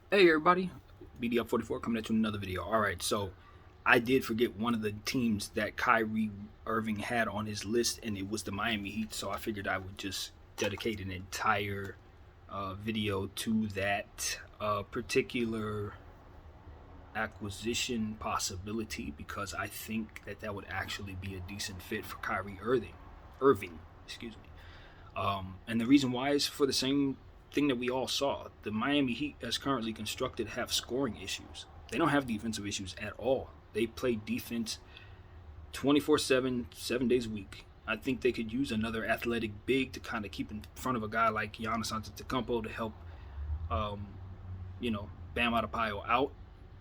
Hey everybody, BDF44 coming at you with another video. Alright, so I did forget one of the teams that Kyrie Irving had on his list, and it was the Miami Heat, so I figured I would just dedicate an entire video to that particular acquisition possibility because I think that would actually be a decent fit for Kyrie Irving, excuse me. And the reason why is for the same thing that we all saw. The Miami Heat, as currently constructed, have scoring issues. They don't have defensive issues at all. They play defense 24/7, 7 days a week. I think they could use another athletic big to kind of keep in front of a guy like Giannis Antetokounmpo to help, um, Bam Adebayo out,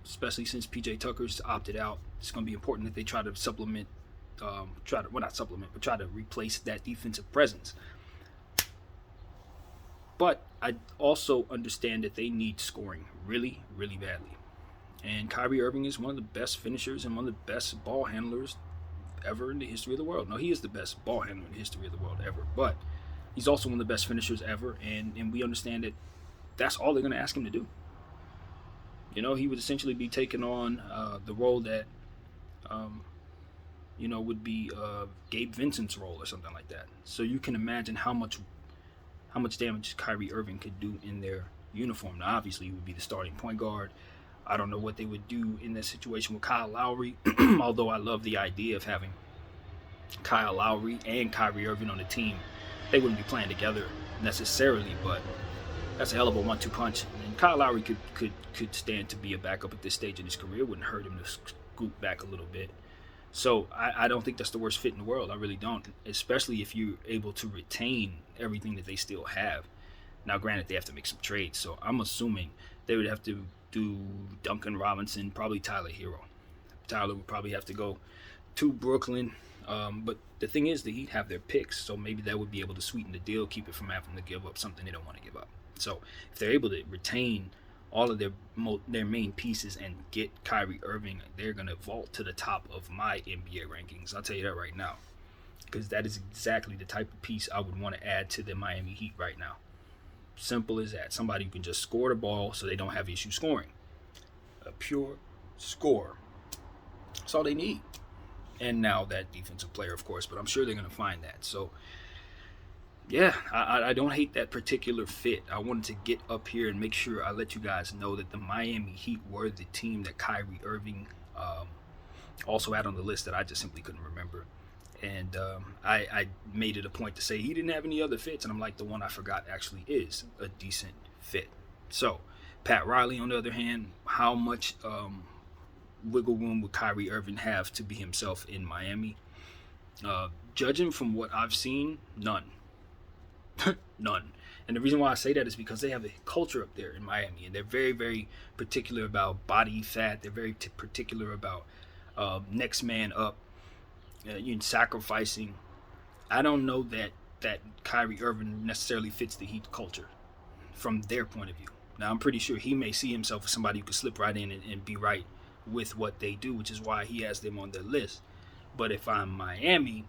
especially since PJ Tucker's opted out. It's going to be important that they try to supplement, not supplement, but try to replace that defensive presence. But I also understand that they need scoring really, really badly. And Kyrie Irving is one of the best finishers and one of the best ball handlers ever in the history of the world. No, he is the best ball handler in the history of the world ever. But he's also one of the best finishers ever. And we understand that that's all they're going to ask him to do. He would essentially be taking on the role that, would be Gabe Vincent's role or something like that. So you can imagine how much damage Kyrie Irving could do in their uniform. Now, obviously, he would be the starting point guard. I don't know what they would do in this situation with Kyle Lowry, although I love the idea of having Kyle Lowry and Kyrie Irving on the team. They wouldn't be playing together necessarily, but that's a hell of a 1-2 punch. And Kyle Lowry could stand to be a backup at this stage in his career. It wouldn't hurt him to scoot back a little bit. So I don't think that's the worst fit in the world. I really don't, especially if you're able to retain everything that they still have. Now, granted, they have to make some trades, so I'm assuming they would have to do Duncan Robinson, probably Tyler Hero. Tyler would probably have to go to Brooklyn. But the thing is, the Heat have their picks, so maybe that would be able to sweeten the deal, keep it from having to give up something they don't want to give up. So if they're able to retain all of their main pieces and get Kyrie Irving, they're going to vault to the top of my NBA rankings. I'll tell you that right now, because that is exactly the type of piece I would want to add to the Miami Heat right now. Simple as that. Somebody who can just score the ball so they don't have issue scoring. A pure score. That's all they need. And now that defensive player, of course, but I'm sure they're going to find that. So yeah, I don't hate that particular fit. I wanted to get up here and make sure I let you guys know that the Miami Heat were the team that Kyrie Irving also had on the list that I just simply couldn't remember. And I made it a point to say he didn't have any other fits, and I'm like, the one I forgot actually is a decent fit. So Pat Riley, on the other hand, how much wiggle room would Kyrie Irving have to be himself in Miami? Judging from what I've seen, none. None. And the reason why I say that is because they have a culture up there in Miami, and they're very, very particular about body fat. They're very particular about next man up, sacrificing. I don't know that Kyrie Irving necessarily fits the Heat culture from their point of view. Now, I'm pretty sure he may see himself as somebody who could slip right in and be right with what they do, which is why he has them on their list. But if I'm Miami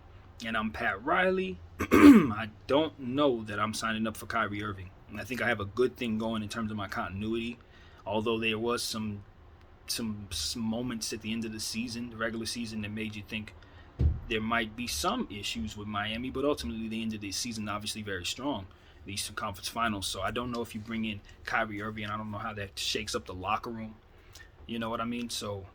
and I'm Pat Riley, I don't know that I'm signing up for Kyrie Irving. And I think I have a good thing going in terms of my continuity. Although there was some moments at the end of the season, the regular season, that made you think there might be some issues with Miami, but ultimately the end of the season obviously very strong. The Eastern Conference Finals. So I don't know if you bring in Kyrie Irving, I don't know how that shakes up the locker room. You know what I mean? So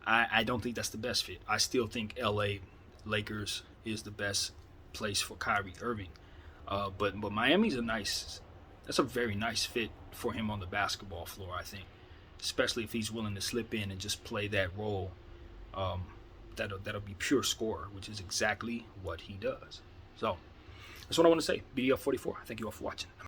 I don't think that's the best fit. I still think LA Lakers is the best place for Kyrie Irving. But Miami's that's a very nice fit for him on the basketball floor, I think. Especially if he's willing to slip in and just play that role. That'll be pure scorer, which is exactly what he does. So that's what I want to say. BDF44. Thank you all for watching.